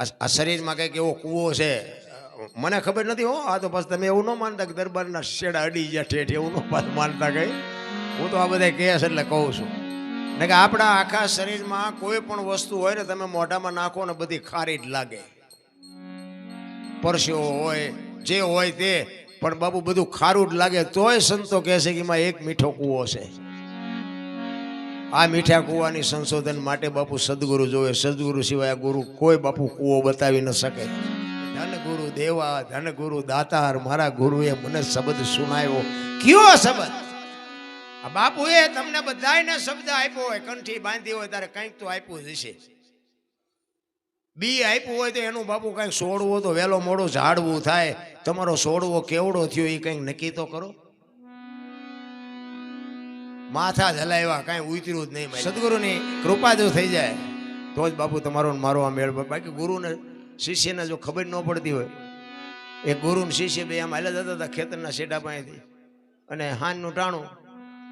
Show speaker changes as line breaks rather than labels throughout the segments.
આ શરીરમાં કંઈક એવો કૂવો છે, મને ખબર નથી હો. આ તો પછી તમે એવું ન માનતા કે દરબારના શેડા અડી ગયા ઠેઠ, એવું ન માનતા કઈ. હું તો આ બધા કેસ એટલે કહું છું ને કે આપણા આખા શરીરમાં કોઈ પણ વસ્તુ હોય ને તમે મોઢામાં નાખો ને બધી ખારી જ લાગે. પરસ્યો હોય જે હોય તે, પણ બાપુ બધું ખારું જ લાગે. તોય સંતો કહે છે કે એમાં એક મીઠો કૂવો છે. આ મીઠા કૂવાની સંશોધન માટે બાપુ સદગુરુ જોવે. સદગુરુ સિવાય ગુરુ કોઈ બાપુ કૂવો બતાવી ન શકે. ધન ગુરુ દેવા, ધન ગુરુ દાતાર, મારા ગુરુએ મને શબ્દ સુનાયો. કયો શબ્દ? આ બાપુએ તમને બધાને શબ્દ આપ્યો હોય, કંઠી બાંધી હોય ત્યારે કંઈક તો આપ્યું જ હશે. બી આપ્યું હોય તો એનું બાપુ કંઈક છોડવો તો વહેલો મોડો ઝાડવું થાય. તમારો છોડવો કેવડો થયો એ કંઈક નક્કી તો કરો. માથા જલાવ્યા કાંઈ ઉતર્યું જ નહીં. સદગુરુની કૃપા જો થઈ જાય તો જ બાપુ તમારો મારો આ મેળ. બાકી ગુરુને શિષ્યને જો ખબર ન પડતી હોય, એ ગુરુ ને શિષ્ય બે આમ હાલ્યા જતા હતા ખેતરના શેડા પાસેથી, અને હાનનું ટાણું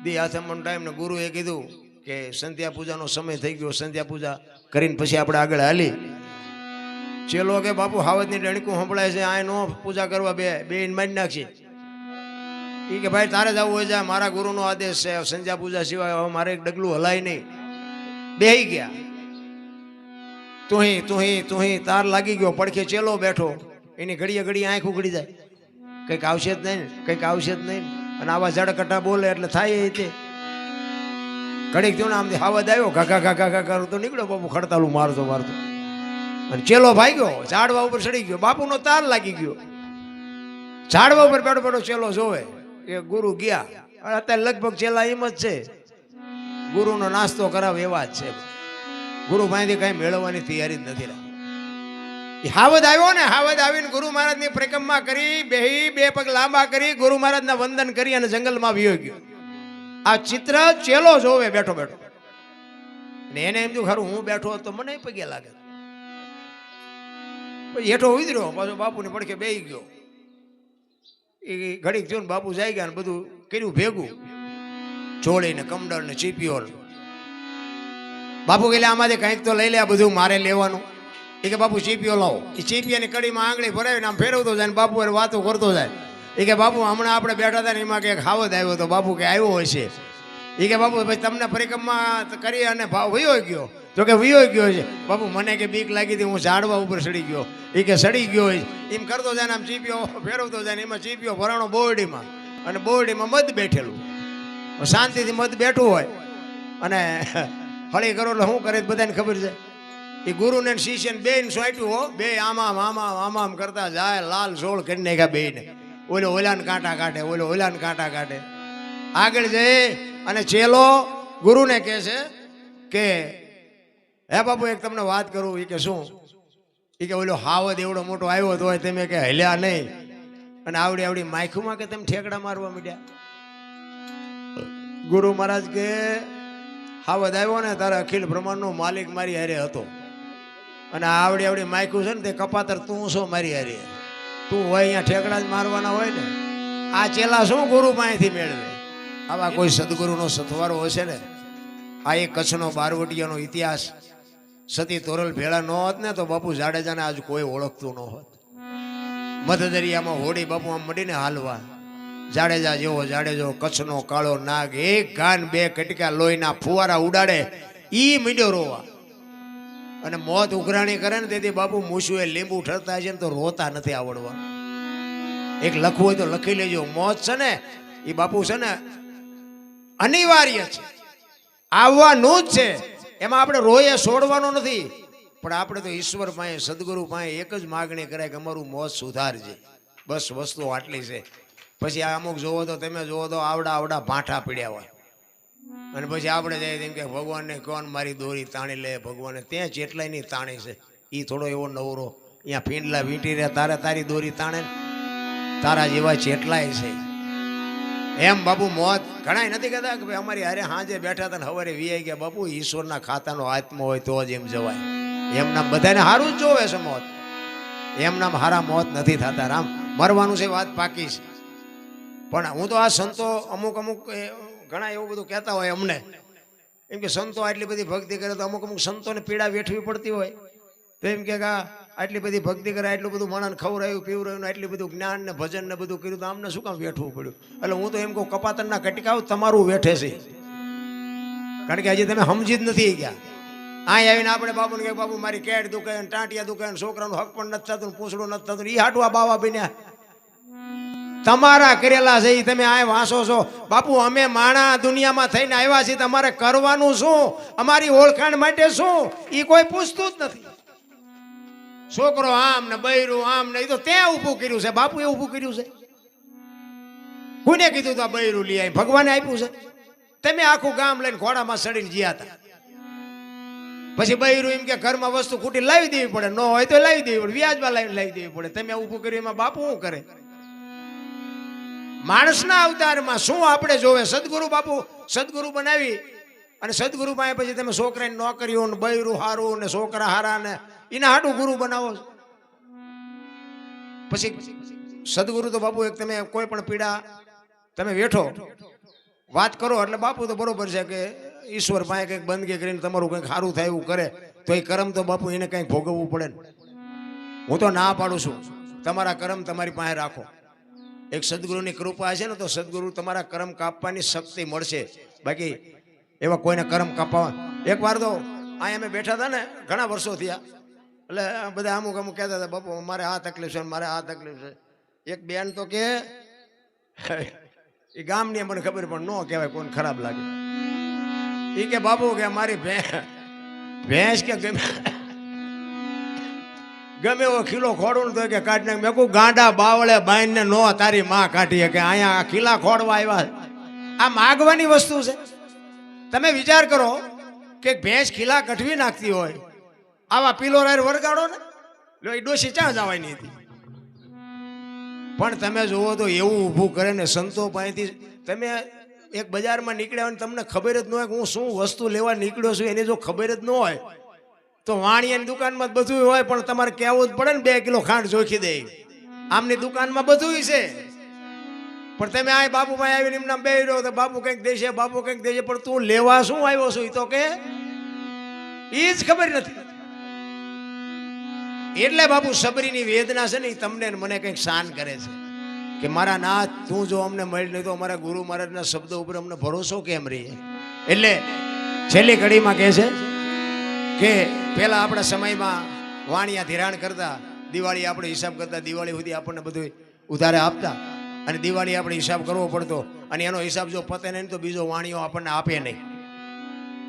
દી હાથમાં ટાઈમ ને ગુરુએ કીધું કે સંધ્યા પૂજાનો સમય થઈ ગયો, સંધ્યા પૂજા કરીને પછી આપણે આગળ હાલી. ચેલો કે બાપુ હાવજની ડણકું સંભળાય છે, આ નો પૂજા કરવા બે મારી નાખશે. એ કે ભાઈ તારે જવું હોય જાય, મારા ગુરુનો આદેશ છે, સંધ્યા પૂજા સિવાય હવે મારે એક ડગલું હલાય નહીં. બેહી ગયા. તુહી તાર લાગી ગયો. પડખે ચેલો બેઠો, એની ઘડીએ ઘડી આંખ ઉઘડી જાય, કંઈક આવશે જ નહીં, કંઈક આવશે જ નહીં. અને આવા ઝડકટા બોલે એટલે થાય એ તે ઘડીક થયું ને આમ હાવજ આવ્યો, ઘાઘા ઘાઘા ઘાઘા તો નીકળ્યો બાપુ ખડતાલું મારતો મારતો, અને ચેલો ભાગ્યો, ઝાડવા ઉપર ચડી ગયો. બાપુનો તાર લાગી ગયો. ઝાડવા ઉપર બેઠો બેઠો ચેલો જોવે કે ગુરુ ગયા. અત્યારે લગભગ ચેલા એમ જ છે, ગુરુનો નાસ્તો કરાવે એવા જ છે. ગુરુ પાસેથી કઈ મેળવવાની તૈયારી જ નથી રાખી. હાવજ આવ્યો ને, હાવજ આવીને ગુરુ મહારાજની પરિક્રમા કરી, બેહી બે પગ લાંબા કરી, ગુરુ મહારાજના વંદન કરી અને જંગલમાં વિયો ગયો. આ ચિત્ર ચેલો જોવે બેઠો બેઠો, ને એને એમ થયું ખરું હું બેઠો તો મને પગે લાગે. પછી હેઠો ઉતર્યો, પાછો બાપુને પડખે બેહી ગયો. એ ઘડીક થયું ને બાપુ જાય ગયા ને બધું કર્યું ભેગું, ચોળી ને કમડળ ને ચીપિયો. બાપુ કે આમાંથી કંઈક તો લઈ લે, આ બધું મારે લેવાનું. એ કે બાપુ ચીપિયો લાવો. એ ચીપિયાની કડીમાં આંગળી ભરાવીને આમ ફેરવતો જાય ને બાપુ વાતો કરતો જાય. એ કે બાપુ હમણાં આપણે બેઠા હતા ને એમાં કે હાવજ આવ્યો તો. બાપુ કે આવ્યો હશે. એ કે બાપુ ભાઈ તમને પરિક્રમા કરી અને ભાવ વયો ગયો? તો કે વયો ગયો છે. બાપુ મને કે બીક લાગી હતી, હું ઝાડવા ઉપર સડી ગયો. એ કે સડી ગયો હોય. એમ કરતો જાય ને આમ ચીપિયો ફેરવતો જાય ને એમાં ચીપિયો ભરાણો બોરડીમાં, અને બોરડીમાં મધ બેઠેલું. શાંતિથી મધ બેઠું હોય અને હળી કરો એટલે શું કરે બધાને ખબર છે. એ ગુરુને શિષ્યને બેન સોંટ્યું હો, બે આમામ આમામ આમામ કરતા જાય, લાલ સોળ કરી નાખ્યા બેને. ઓલો ઓલાને કાંટા કાઢે, ઓલો ઓલાને કાંટા કાઢે. આગળ જઈ અને ચેલો ગુરુને કહે છે કે હે બાપુ એક તમને વાત કરું. એ કે શું? એ કે ઓલો હાવજ એવડો મોટો આવ્યો તો તમે કે હલ્યા નહીં, અને આવડી આવડી માયખુમાં કે તમે ઠેકડા મારવા માંડ્યા. ગુરુ મહારાજ કે હાવજ આવ્યો ને તારે અખિલ બ્રહ્માંડનો માલિક મારી હારે હતો, અને આવડી આવડી માયખું છે ને તે કપાતર તું છો મારી હારે. તું હોય અહીંયા ઠેકડા જ મારવાના હોય ને. આ ચેલા શું ગુરુ પાસેથી મેળવે? આવા કોઈ સદગુરુનો સથવારો હશે ને. આ એક કચ્છનો બારવટીયાનો ઇતિહાસ, સતી તોરલ ભેળા ન હોત ને તો બાપુ જાડેજાને આજ કોઈ ઓળખતું ન હોત. મધદરિયામાં હોડી બાપુ આમ મડીને હાલવા. જાડેજા જેવો જાડેજો, કચ્છનો કાળો નાગ, એક ગાન બે કટકા લોહીના ફુવારા ઉડાડે. ઈ મીડ્યો રોવા, અને મોત ઉઘરાણી કરે ને તેથી બાપુ મૂછુએ લીંબુ ઠરતા છે ને તો રોતા નથી આવડવા. એક લખવું હોય તો લખી લેજો, મોત છે ને એ બાપુ છે ને અનિવાર્ય છે, આવવાનું જ છે. એમાં આપણે રોયે છોડવાનું નથી. પણ આપણે તો ઈશ્વર પાસે, સદગુરુ પાસે એક જ માગણી કરે કે અમારું મોત સુધારજે. બસ વસ્તુ આટલી છે. પછી આ અમુક જોવો તો તમે જોવો તો આવડા આવડા ભાંઠા પીડ્યા હોય, અને પછી આપણે જઈએ તેમ કે ભગવાનને કોણ મારી દોરી તાણી લે. ભગવાને ત્યાં જેટલાય ની તાણી છે. એ થોડો એવો નવરો અહીંયા ફીંડલા વીંટી રહ્યા, તારે તારી દોરી તાણે, તારા જેવા જેટલાય છે. એમ બાપુ મોત ઘણા નથી કહેતા કે ભાઈ અમારી હારે હાજે બેઠા હતા ને હવારે વીઆઈ ગયા. બાપુ ઈશ્વરના ખાતાનો આત્મા હોય તો જ એમ જવાય. એમ નામ બધાને હારું જ જોવે છે મોત. એમ નામ હારા મોત નથી થતા. રામ મરવાનું છે, વાત પાકી છે. પણ હું તો આ સંતો અમુક ઘણા એવું બધું કહેતા હોય અમને, એમ કે સંતો આટલી બધી ભક્તિ કરે તો અમુક સંતોને પીડા વેઠવી પડતી હોય તો એમ કે આટલી બધી ભક્તિ કરે, આટલું બધું માણસને ખવડાવ્યું પીવડાવ્યું, આટલું બધું જ્ઞાન ને ભજન ને બધું કર્યું, તો આમને શું કામ વેઠવું પડ્યું? એટલે હું તો એમ કહું, કપાતરના કટકાવ તમારું વેઠે છે, કારણ કે હજી તમે સમજી જ નથી ગયા. અહીં આવીને આપણે બાપુને કહે, બાપુ મારી કેટ દુખે, ટાંટિયા દુખે, છોકરાનું હક પણ નથી થતું, પૂછડું નથી થતું, એ હાટવા બાવા બન્યા. તમારા કરેલા છે એ તમે આ વાંસો છો. બાપુ અમે માણા દુનિયામાં થઈને આવ્યા છીએ, તમારે કરવાનું શું? અમારી ઓળખાણ માટે શું? એ કોઈ પૂછતું જ નથી. છોકરો આમ ને બૈરું આમ ને, એ તો ત્યાં ઊભું કર્યું છે. બાપુ એ ઊભું કર્યું છે? કોને કીધું તો આ બૈરું લઈ આવી? ભગવાને આપ્યું છે. તમે આખું ગામ લઈને ઘોડામાં ચડીને જ્યાં હતા. પછી બૈરું એમ કે ઘરમાં વસ્તુ ખૂટી લાવી દેવી પડે, ન હોય તો લાવી દેવી પડે, વ્યાજમાં લાવી દેવી પડે. તમે ઊભું કર્યું એમાં બાપુ શું કરે? માણસના અવતારમાં શું આપણે જોવે? સદગુરુ બાપુ સદગુરુ બનાવી અને સદગુરુ પાસે પછી તમે છોકરાની નોકરીઓ ને બૈરું હારું ને છોકરા હારા ને એના હાટું ગુરુ બનાવો. પછી સદગુરુ તો બાપુ એક તમે કોઈ પણ પીડા તમે વેઠો વાત કરો એટલે બાપુ તો બરોબર છે કે ઈશ્વર પાસે કંઈક બંદગી કરીને તમારું કંઈક સારું થાય એવું કરે, તો એ કર્મ તો બાપુ એને કંઈક ભોગવવું પડે ને. હું તો ના પાડું છું, તમારા કર્મ તમારી પાસે રાખો. એક સદગુરુની કૃપા છે ને તો સદગુરુ તમારા કર્મ કાપવાની શક્તિ મળશે. બાકી એવા કોઈને કર્મ કાપવા. એક વાર તો અહીંયા અમે બેઠા હતા ને, ઘણા વર્ષો થયા, એટલે બધા અમુક અમુક કહેતા હતા, બાપુ મારે આ તકલીફ છે, મારે આ તકલીફ છે. એક બેન તો કે એ ગામની મને ખબર પણ ન કહેવાય, કોઈને ખરાબ લાગે. એ કે બાપુ કે મારી ભેંસ કે ગમે એવો ખીલો ખોડું તો કે કાઢી નાખ. મેં કહું ગાંડા બાવળે બાઈને નો તારી માં કાઢીએ કે અહીંયા ખીલા ખોડવા આવ્યા. આ માગવાની વસ્તુ છે. તમે વિચાર કરો કે ભેંસ ખીલા કઢવી નાખતી હોય, આવા પીલો રાયર વરગાડો ને, લો એ ડોશી ચા જવાની હતી. પણ તમે જુઓ તો એવું ઊભું કરે ને સંતો પાસેથી. તમે એક બજારમાં નીકળ્યા હોય તમને ખબર જ ન હોય કે હું શું વસ્તુ લેવા નીકળ્યો છું, એની જો ખબર જ ન હોય તો વાણિયાની દુકાનમાં બધું હોય, પણ તમારે કહેવું જ પડે ને 2 કિલો ખાંડ જોખી દે. આમની દુકાનમાં બધું છે, પણ તમે આ બાપુ ભાઈ આવીને એમના બે રહ્યો તો બાપુ કંઈક દેશે, બાપુ કંઈક દેશે, પણ તું લેવા શું આવ્યો છું એ તો કે એ જ ખબર નથી. એટલે બાપુ સબરીની વેદના છે ને એ તમને મને કંઈક શાન કરે છે કે મારા નાથ તું જો અમને મળી નહીં તો અમારા ગુરુ મહારાજના શબ્દો ઉપર અમને ભરોસો કેમ રહીએ. એટલે છેલ્લી કડીમાં કહે છે કે પહેલા આપણા સમયમાં વાણિયા ધિરાણ કરતા, દિવાળી આપણે હિસાબ કરતા, દિવાળી સુધી આપણને બધું ઉધારે આપતા, અને દિવાળી આપણે હિસાબ કરવો પડતો, અને એનો હિસાબ જો પતે નહીં તો બીજો વાણિયો આપણને આપે નહીં.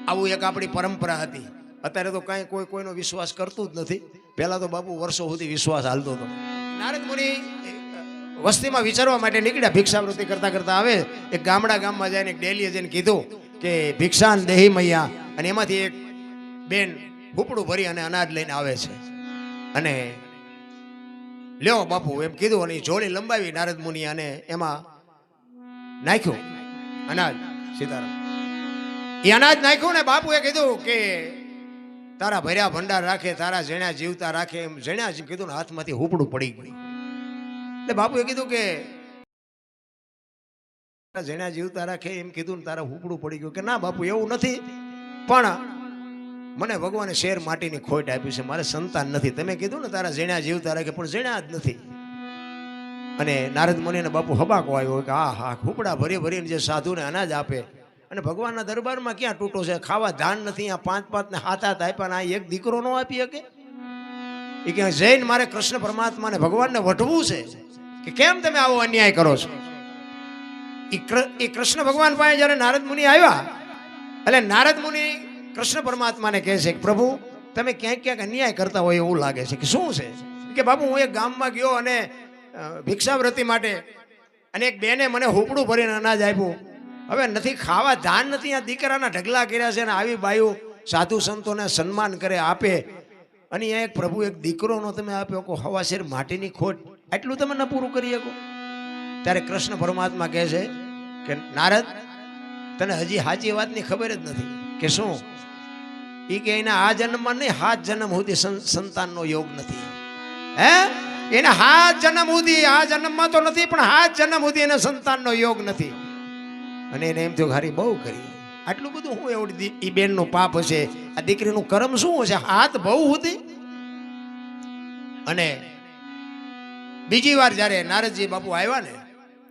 આવું એક આપણી પરંપરા હતી. અત્યારે તો કાંઈ કોઈનો વિશ્વાસ કરતું જ નથી. પહેલાં તો બાપુ વર્ષો સુધી વિશ્વાસ હાલતો હતો. નારદ મુનિ વસ્તીમાં વિચારવા માટે નીકળ્યા. ભિક્ષાવૃત્તિ કરતા કરતા આવે એક ગામમાં જઈને એક ડેલીએ જઈને કીધું કે ભિક્ષાન દેહી મૈયા, અને એમાંથી એક બેન હુપડું ભરી અને અનાજ લઈને આવે છે, અને લ્યો બાપુ એમ કીધું, અને જોડી લંબાવી નારદ મુનિ અને એમાં નાખ્યું અનાજ. સીતારામ એ અનાજ નાખ્યું ને બાપુએ કીધું કે તારા ભર્યા ભંડાર રાખે, તારા જેણા જીવતા રાખે. એમ જેણા કીધું ને હાથમાંથી હુપડું પડી ગયું. એટલે બાપુએ કીધું કે જેણા જીવતા રાખે એમ કીધું ને તારા હુપડું પડી ગયું. કે ના બાપુ એવું નથી, પણ મને ભગવાને શેર માટીની ખોટ આપી છે, મારે સંતાન નથી. તમે કીધું ને તારા જેણા જીવતા રાખે, પણ જેણા જ નથી. અને નારદ મુનિને બાપુ હબાકો આવ્યો કે હા હુપડા ભરીને જે સાધુને અનાજ આપે, અને ભગવાનના દરબારમાં ક્યાં તૂટો છે? ખાવા ધાન નથી, આ 5 ને 7 આપ્યા ને આ એક દીકરો ન આપી શકે? એ કે જૈન મારે કૃષ્ણ પરમાત્માને ભગવાનને વઢવું છે કે કેમ તમે આવો અન્યાય કરો છો. એ કૃષ્ણ ભગવાન પાસે જ્યારે નારદ મુનિ આવ્યા, એટલે નારદ મુનિ કૃષ્ણ પરમાત્માને કહે છે કે પ્રભુ તમે ક્યાંક અન્યાય કરતા હોય એવું લાગે છે. કે શું છે? કે બાપુ હું એક ગામમાં ગયો અને ભિક્ષાવૃત્તિ માટે, અને એક બેને મને હુપડું ભરીને અનાજ આપ્યું. હવે નથી ખાવા ધાન નથી, આ દીકરાના ઢગલા કર્યા છે, અને આવી બાયું સાધુ સંતોને સન્માન કરે આપે, અને અહીંયા એક પ્રભુ એક દીકરોનો તમે આપ્યો કહો હવાશેર માટીની ખોટ, આટલું તમે ન પૂરું કરી શકો? ત્યારે કૃષ્ણ પરમાત્મા કહે છે કે નારદ તને હજી સાચી વાતની ખબર જ નથી. કે શું? એ કે એના આ જન્મમાં નહીં, 7 જન્મ સુધી સંતાનનો યોગ નથી. હે એને 7 જન્મ સુધી, આ જન્મમાં તો નથી પણ 7 જન્મ સુધી એને સંતાનનો યોગ નથી. અને એને એમ થયું હારી બહુ કરી, આટલું બધું હું એવડી એ બેનનું પાપ હશે, આ દીકરીનું કર્મ શું હશે? હાથ બહુ હતી. અને બીજી વાર જ્યારે નારદજી બાપુ આવ્યા ને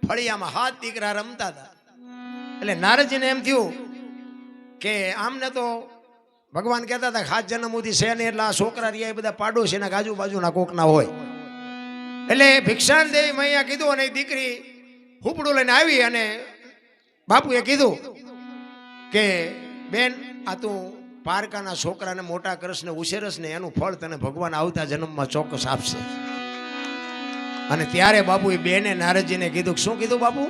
ફળિયામાં હાથ દીકરા રમતા હતા એટલે નારદજીને એમ થયું કે આમને તો ભગવાન કહેતા હતા હાથ જન્મથી છે ને એટલે આ છોકરા રહ્યા એ બધા પાડોશીના આજુબાજુના કોકના હોય એટલે ભિક્ષાણ દેવી મૈયા કીધું અને દીકરી હુપડું લઈને આવી અને બાપુએ કીધું કે બેન આ તું પારકાના છોકરાને મોટા કરશ ને ઉછેરસ ને એનું ફળ તને ભગવાન આવતા જન્મમાં ચોક્કસ આપશે. અને ત્યારે બાપુએ બેને નારદજીને કીધું શું કીધું બાપુ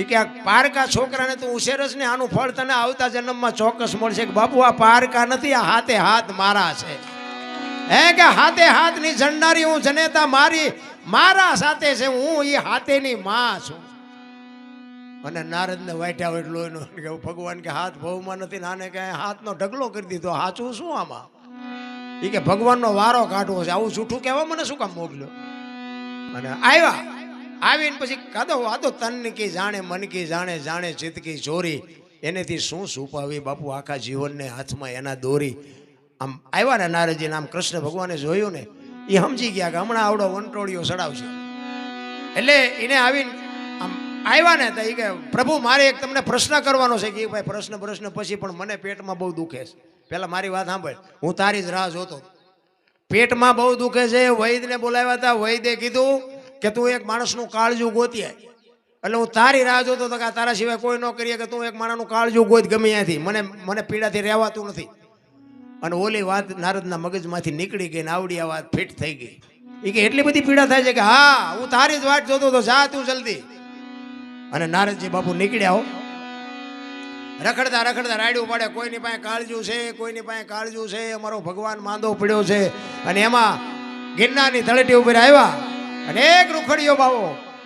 એ કે આ પારકા છોકરાને તું ઉછેરસ ને આનું ફળ તને આવતા જન્મમાં ચોક્કસ મળશે. કે બાપુ આ પારકા નથી, આ હાથે હાથ મારા છે. હે કે હાથે હાથ ની જણનારી હું જનેતા મારા સાથે છે, હું એ હાથેની માં છું. અને નારદને વાટ્યા એટલો એનો કે ભગવાન કે હાથ ભવમાં નથી, નાને કે હાથનો ઢગલો કરી દીધો, સાચું શું આમાં? એ કે ભગવાનનો વારો કાઢવો છે, આવું જૂઠું કહેવા મને શું કામ મોકલ્યો? અને આવીને પછી કાદો આ તો તન કી જાણે મન કી જાણે જાણે ચિત્ત કી ચોરી, એનેથી શું છુપાવી બાપુ આખા જીવનને હાથમાં એના દોરી. આમ આવ્યા ને નારદજીને આમ કૃષ્ણ ભગવાને જોયું ને એ સમજી ગયા કે હમણાં આવડો વંટોળિયો ચડાવશે. એટલે એને આવીને આમ આવ્યા ને તો એ કે પ્રભુ મારે એક તમને પ્રશ્ન કરવાનો છે. કે ભાઈ પ્રશ્ન પછી પણ મને પેટમાં બહુ દુખે છે. પેલા મારી વાત સાંભળ, હું તારી જ રાહ જોતો. પેટમાં બહુ દુખે છે. વૈદને બોલાવ્યા હતા, વૈદે કીધું કે તું એક માણસનું કાળજું ગોતી આય. એટલે હું તારી રાહ જોતો હતો કે તારા સિવાય કોઈ ન કરીએ કે તું એક માણસનું કાળજું ગોત ગમે ત્યાંથી, મને પીડાથી રહેવાતું નથી. અને ઓલી વાત નારદના મગજમાંથી નીકળી ગઈ ને આવડી આ વાત ફિટ થઈ ગઈ. એ કે એટલી બધી પીડા થાય છે કે હા હું તારી જ વાટ જોતો હતો, જા તું જલ્દી. અને નારદજી બાપુ નીકળ્યા હો, રખડતા રખડતા રાડ્યું પડે, કોઈની પાસે કાળજું છે, કોઈની પાસે કાળજું છે, અમારો ભગવાન માંદો પડ્યો છે. અને એમાં ગિરનારની તળેટી ઉપર આવ્યા અને એક રૂખડીયો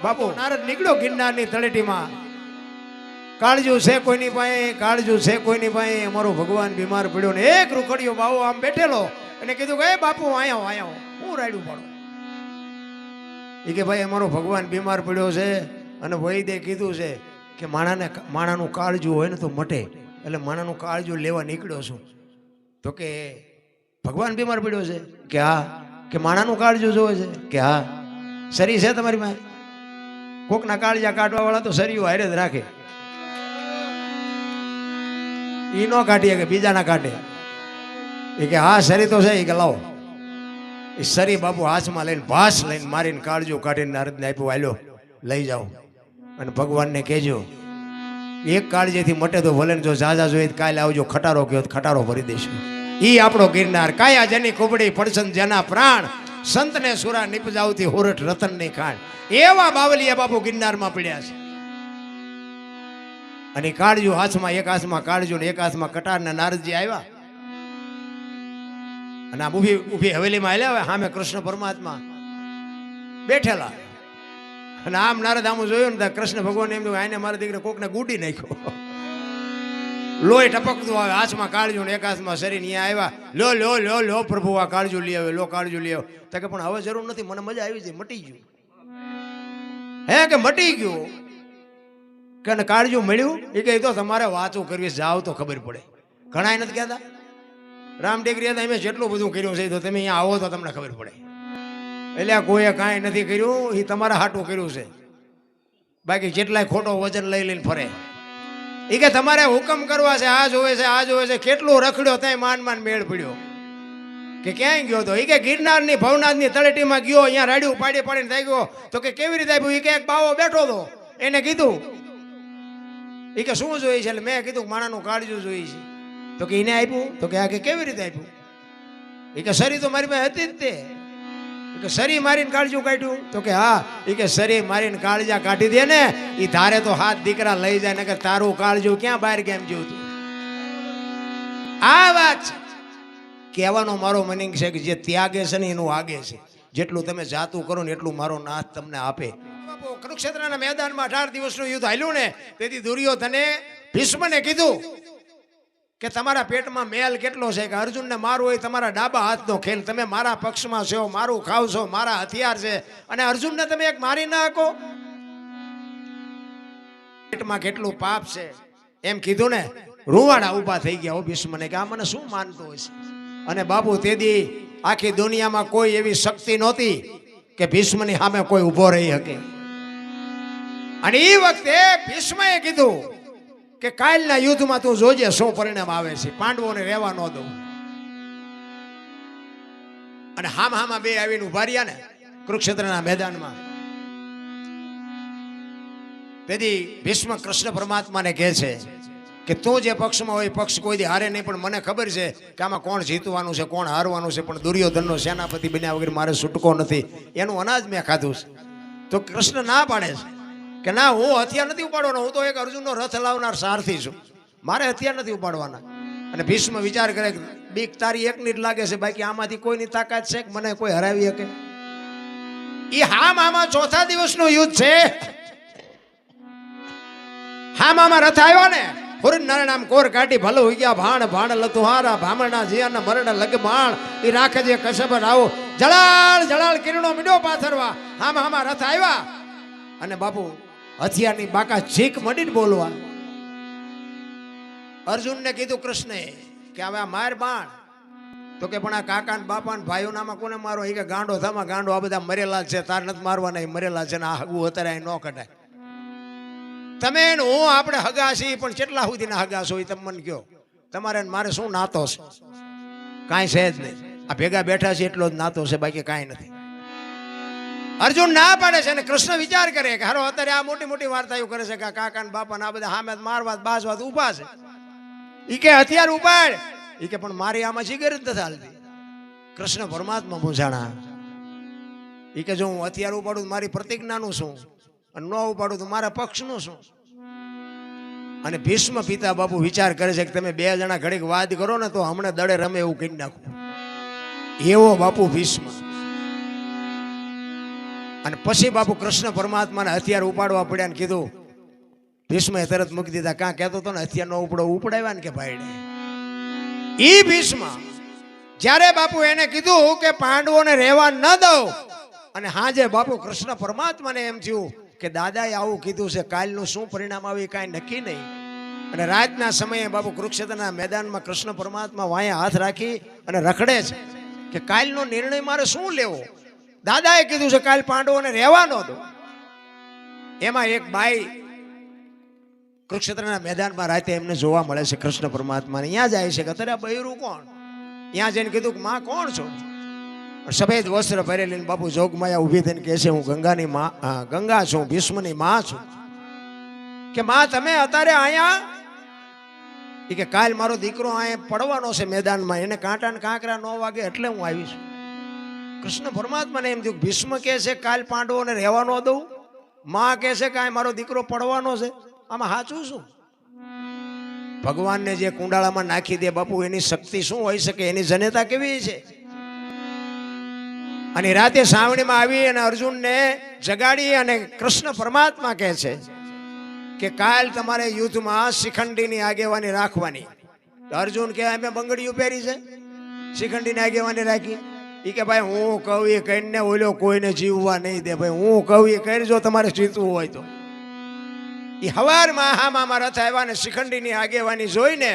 બાપુ નારદ નીકળ્યો ગિરનારની તળેટીમાં. કાળજું છે કોઈની પાસે, કાળજું છે કોઈની પાસે, અમારો ભગવાન બીમાર પડ્યો. ને એક રૂખડીયો બાવો આમ બેઠેલો અને કીધું કે બાપુ આયા હું રાડ્યું પાડો. એ કે ભાઈ અમારો ભગવાન બીમાર પડ્યો છે. અને વૈદે કીધું છે કે માણાનું કાળજું હોય ને તો મટે, એટલે માણાનું કાળજું લેવા નીકળ્યો છું. તો કે ભગવાન બીમાર પડ્યો છે? કે હા. કે માણાનું કાળજું જોવે છે? કે હા. સરી છે તમારી પાસે? કોકના કાળજા કાઢવા વાળા તો સરીઓ હારે જ રાખે, ઈ નો કાઢીએ કે બીજાના કાઢે. એ કે હા સરી તો છે. એ કે લાવો. એ સરી બાપુ હાથમાં લઈને ભાસ લઈને મારીને કાળજું કાઢીને નારદને આપ્યું, હાલ્યો લઈ જાઓ અને ભગવાનને કહેજો એક કાળજીથી મટે તો ભલે, જો ઝાઝા જોઈએ કાલે આવજો, ખટારો ગયો ખટારો ભરી દઈશું. ઈ આપણો ગિરનાર, કાયા જેની કુબડી પડસન જેના પ્રાણ, સંતને સુરા નિપજાવતી હોરઠ રતનની ખાણ. એવા બાવલિયા બાપુ ગિરનારમાં પડ્યા છે. અને કાળજુ હાથમાં, એક હાથમાં કાળજુ ને એક હાથમાં કટાર ને નારદજી આવ્યા અને આમ ઊભી હવેલીમાં આવ્યા. સામે કૃષ્ણ પરમાત્મા બેઠેલા. અને આમ નારદ આમ જોયું ને કૃષ્ણ ભગવાન એમ આને મારા દીકરા કોકને ગુડી નાખ્યો, લોહી ટપકતું આવે, હાથમાં કાળજુ ને એક હાથમાં શરીર. અહીંયા આવ્યા, લો પ્રભુ આ કાળજુ લઈ આવે, લો કાળજુ લઈ આવે. તો કે પણ હવે જરૂર નથી, મને મજા આવી છે, મટી ગયું. હે કે મટી ગયું? કે કાળજુ મળ્યું? એ કે તો તમારે વાતો કરવી, જાઓ તો ખબર પડે. ઘણા નથી કહેતા રામ ટેકરી હતા અમે જેટલું બધું કર્યું છે, તો તમે અહીંયા આવો તો તમને ખબર પડે. એટલે કોઈએ કાંઈ નથી કર્યું, એ તમારા હાટું કર્યું છે. બાકી જેટલાય ખોટો વજન લઈ લઈને ફરે. એ કે તમારે હુકમ કરવા છે, આ જોવે છે, આ જોવે છે. કેટલું રખડ્યો ત્યાં માંડ મેળ પડ્યો. કે ક્યાંય ગયો તો? એ કે ગિરનારની ભવનાથની તળેટીમાં ગયો, અહીંયા રાડ્યું પાડીને થઈ ગયો. તો કે કેવી રીતે આપ્યું? એ કે એક બાવો બેઠો હતો, એને કીધું. એ કે શું જોઈએ છે? એટલે મેં કીધું માણાનું કાળજું જોઈએ છે. તો કે એને આપ્યું? તો કે આ કે કેવી રીતે આપ્યું? એ કે સરી તો મારી પાસે હતી જ તે. કે સરી મારીને કાળજું કાઢ્યું? તો કે હા. એ કે સરી મારીને કાળજા કાઢી દે ને એ ધારે તો હાથ દીકરા લઈ જાય ને કે તારું કાળજું ક્યાં બહાર કેમ જોતું. આ વાત કહેવાનો મારો મિનિંગ છે કે જે ત્યાગે છે ને એનું આગે છે. જેટલું તમે જાતું કરો ને એટલું મારો નાથ તમને આપે. કુરુક્ષેત્રના મેદાનમાં 18 દિવસનું યુદ્ધ હાલ્યું ને, તેથી દુર્યોધને ભીષ્મને કીધું કે તમારા પેટમાં મેલ કેટલો છે, કે અર્જુનને મારવું હોય તમારા ડાબા હાથનો ખેલ, તમે મારા પક્ષમાં છો, મારું ખાવ છો, મારા હથિયાર છે, અને અર્જુનને તમે એક મારી ના શકો? પેટમાં કેટલું પાપ છે એમ કીધું ને, રૂવાડા ઊભા થઈ ગયા હો ભીષ્મને કે આ મને શું માનતો હોય છે. અને બાપુ તેદી આખી દુનિયામાં કોઈ એવી શક્તિ નહોતી કે ભીષ્મની સામે કોઈ ઊભો રહી શકે. અને એ વખતે ભીષ્મએ કીધું કે કાલના યુદ્ધમાં તું જોજે શું પરિણામ આવે છે, પાંડવોને રહેવા ન દઉં. અને હામાં બે આવીને ઉભા રહ્યા ને કુરુક્ષેત્રના મેદાનમાં. તેથી ભીષ્મ કૃષ્ણ પરમાત્માને કહે છે કે તું જે પક્ષમાં હોય પક્ષ કોઈ દી હારે નહીં, પણ મને ખબર છે કે આમાં કોણ જીતવાનું છે કોણ હારવાનું છે, પણ દુર્યોધનનો સેનાપતિ બન્યા વગર મારે છૂટકો નથી, એનું અનાજ મેં ખાધું છે. તો કૃષ્ણ ના પાડે છે કે ના, હું હથિયાર નથી ઉપાડવાનો, હું તો એક અર્જુનનો રથ લાવનાર સારથી છું, મારે હથિયાર નથી ઉપાડવાના. અને ભીષ્મ વિચાર કરે કે બીક તારી એકની જ લાગે છે, બાકી આમાંથી કોઈની તાકાત છે કે મને કોઈ હરાવી શકે? એ હામાં ચોથા દિવસનું યુદ્ધ છે. હામાં રથ આવ્યો ને, નામ કોર કાઢી ભલો હોઈ ગયા ભાણ ભાણ લતુહારા ભામણા જીયાના મરણ લગ બાણ એ રાખે જે કશબ રાવો જળાળ જળાળ કિરણો મીડો પાથરવા. હામાં રથ આવ્યા અને બાપુ હથિયારની બાકા ચીક મડીને બોલવા. અર્જુનને કીધું કૃષ્ણે કે હવે આ માર બાણ. તો કે પણ આ કાકા ને બાપા ને ભાઈઓ નામાં કોને મારો? એ કે ગાંડો થામાં ગાંડો, આ બધા મરેલા છે, તાર નથી મારવાના, એ મરેલા છે ને આ હગું અત્યારે ન કઢાય. તમે હું આપણે હગા છીએ, પણ કેટલા સુધીના હગા છો એ તમે મને કહો. તમારે મારે શું નાતો છે? કાંઈ છે જ નહીં. આ ભેગા બેઠા છે એટલો જ નાતો છે, બાકી કાંઈ નથી. અર્જુન ના પાડે છે અને કૃષ્ણ વિચાર કરે કે હારો અત્યારે આ મોટી મોટી વાર્તાઓ કરે છે કે કાકા ને બાપા આ બધા સામે મારવા બાજવા ઉભા છે. ઈ કે હથિયાર ઉપાડ. ઈ કે પણ મારી આમાં જીગર જ નથી હાલતી. કૃષ્ણ પરમાત્મા પૂછાણા. ઈ કે જો હું હથિયાર ઉપાડું મારી પ્રતિજ્ઞાનું શું, અને ન ઉપાડું તો મારા પક્ષનું શું? અને ભીષ્મ પિતા બાપુ વિચાર કરે છે કે તમે બે જણા ઘડીક વાદ કરો ને તો હમણાં દડે રમે એવું કહી નાખું. એવો બાપુ ભીષ્મ. અને પછી બાપુ કૃષ્ણ પરમાત્માને હથિયાર ઉપાડવા પડ્યા ને કીધું. ભીષ્મએ તરત મૂકી દીધા. કાં કહેતો હતો ને હથિયાર નો ઉપડો ઉપડાવ્યા ને કે ભાઈને. ઈ ભીષ્મ જ્યારે બાપુ એને કીધું કે પાંડવોને રહેવા ન દઉં, અને હાજે બાપુ કૃષ્ણ પરમાત્માને એમ થયું કે દાદાએ આવું કીધું છે, કાલનું શું પરિણામ આવે કાંઈ નક્કી નહીં. અને રાતના સમયે બાપુ કુરુક્ષેત્રના મેદાનમાં કૃષ્ણ પરમાત્મા વાયા હાથ રાખી અને રખડે છે કે કાલનો નિર્ણય મારે શું લેવો? દાદાએ કીધું છે કાલ પાંડવોને રહેવા ન દો. એમાં એક બાઈ કુરુક્ષેત્રના મેદાનમાં રાતે એમને જોવા મળે છે કૃષ્ણ પરમાત્માને. અહીંયા જાય છે કે અત્યારે બૈરું કોણ? ત્યાં જઈને કીધું કે માં કોણ છો? સફેદ વસ્ત્ર પહેરેલી બાપુ જોગમાયા ઊભી થઈને કહે છે હું ગંગાની માં, ગંગા છું, ભીષ્મની માં છું. કે માં તમે અત્યારે અહીંયા? કે કાલ મારો દીકરો અહીંયા પડવાનો છે મેદાનમાં, એને કાંટા ને કાંકરા ન વાગે એટલે હું આવી છું. કૃષ્ણ પરમાત્માને એમ થયું ભીષ્મ કહે છે કાલ પાંડવોને રહેવા ન દઉં, માં કહે છે કે મારો દીકરો પડવાનો છે, આમાં સાચું શું? ભગવાનને જે કુંડાળામાં નાખી દે બાપુ એની શક્તિ શું હોઈ શકે, એની જનેતા કેવી છે? અને રાતે સાવણીમાં આવી અને અર્જુનને જગાડી અને કૃષ્ણ પરમાત્મા કહે છે કે કાલ તમારે યુદ્ધમાં શિખંડીની આગેવાની રાખવાની. અર્જુન કે અમે બંગડીઓ પહેરી છે, શિખંડીની આગેવાની રાખી. એ કે ભાઈ હું કહું એ કહીને ઓલો કોઈને જીવવા નહીં દે. ભાઈ હું કહું એ કરજો તમારે જીતવું હોય તો. એ હવારમાં હામાં રથ આવ્યા ને શિખંડીની આગેવાની જોઈને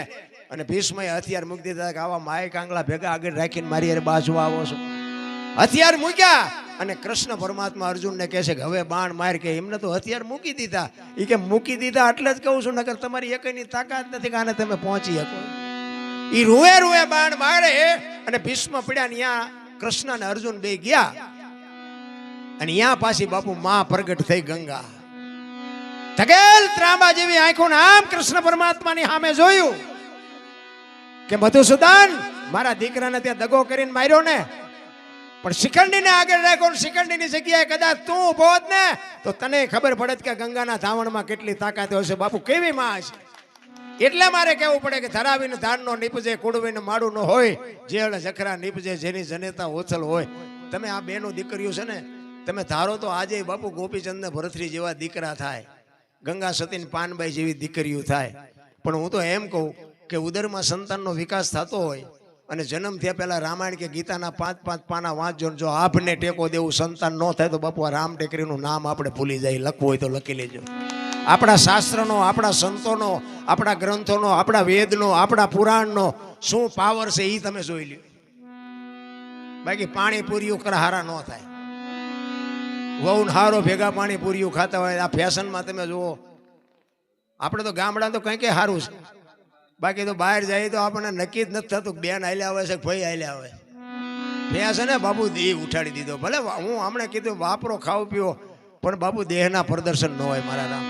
અને ભીષ્મએ હથિયાર મૂકી દીધા કે આવા માય કાંગલા ભેગા આગળ રાખીને મારી યાર બાજવા આવો છો. હથિયાર મૂક્યા અને કૃષ્ણ પરમાત્મા અર્જુનને કહે છે કે હવે બાણ માર. કે એમને તો હથિયાર મૂકી દીધા. એ કે મૂકી દીધા એટલે જ કહું છું, નકર તમારી એકની તાકાત નથી કે આને તમે પહોંચી શકો. એ રૂએ રૂએ બાણ મારે અને ભીષ્મ પડ્યા ને ત્યાં કૃષ્ણ અને અર્જુન બે ગયા અને ત્યાં પાછી બાપુ માં પ્રગટ થઈ ગંગા. ધગેલ ત્રાંબા જેવી આંખોને આમ કૃષ્ણ પરમાત્માની સામે જોયું કે મધુસૂદન મારા દીકરાને ત્યાં દગો કરીને માર્યો ને, પણ શિખંડીને આગળ રાખો. શિખંડીની જગ્યાએ કદાચ તું ઉભો હોત ને તો તને ખબર પડત કે ગંગાના ધાવણમાં કેટલી તાકાત હોય છે. બાપુ કેવી માં છે. એટલે મારે કહેવું પડે કે ધરાવીને ધાનનો નીપજે, કુડવીને માડું ન હોય, જેળ જખરા નીપજે, જેની જનેતા ઓછલ હોય. તમે આ બેનો દીકરીઓ છે ને, તમે ધારો તો આજે બાપુ ગોપીચંદ ને ભરતરી જેવા દીકરા થાય, ગંગા સતીન પાનબાઈ જેવી દીકરીઓ થાય. પણ હું તો એમ કહું કે ઉદરમાં સંતાનનો વિકાસ થતો હોય અને જન્મ થયા પહેલા રામાયણ કે ગીતાના 5-5 પાના વાંચજો. જો આપને ટેકો દેવું સંતાન ન થાય તો બાપુ આ રામ ટેકરીનું નામ આપણે ભૂલી જાય. લખવું હોય તો લખી લેજો. આપણા શાસ્ત્રનો, આપણા સંતોનો, આપણા ગ્રંથોનો, આપણા વેદનો, આપણા પુરાણનો શું પાવર છે એ તમે જોઈ લ્યો. બાકી પાણીપુરીઓ હારા ન થાય. વહુ હારો ભેગા પાણીપુરીઓ ખાતા હોય. આ ફેશનમાં તમે જુઓ, આપણે તો ગામડા તો કંઈ કંઈ સારું છે, બાકી તો બહાર જાય તો આપણને નક્કી જ નથી થતું બેન હાલ્યા આવે છે કે ભાઈ હાલ્યા આવે. ફેશન ને બાબુ દેહ ઉઠાડી દીધો. ભલે હું હમણાં કીધું વાપરો ખાઓ પીઓ, પણ બાબુ દેહના પ્રદર્શન ન હોય મારા રામ.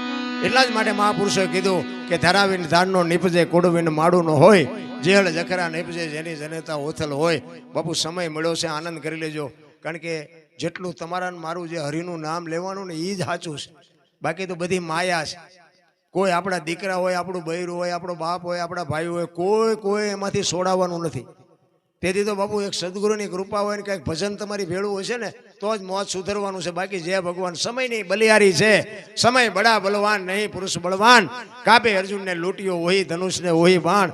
એટલા જ માટે મહાપુરુષોએ કીધું કે ધરાવીને ધાનનો નીપજે, કોડવીને માડું ન હોય, જેલ જખરા નીપજે જેની જનેતા ઓથલ હોય. બાપુ સમય મળ્યો છે, આનંદ કરી લેજો. કારણ કે જેટલું તમારા મારું જે હરિનું નામ લેવાનું ને એ જ સાચું છે, બાકી તો બધી માયા છે. કોઈ આપણા દીકરા હોય, આપણું બૈરું હોય, આપણો બાપ હોય, આપણા ભાઈ હોય, કોઈ એમાંથી છોડાવવાનું નથી. તેથી તો બાપુ એક સદગુરુની કૃપા હોય ને કંઈક ભજન તમારી ભેળું હોય છે ને તો જ મોત સુધરવાનું છે. બાકી જય ભગવાન સમયની બલિયારી છે. સમય બડા બલવાન નહીં પુરુષ બળવાન, કાપે અર્જુનને લૂંટ્યો વહી ધનુષને વહી બાણ.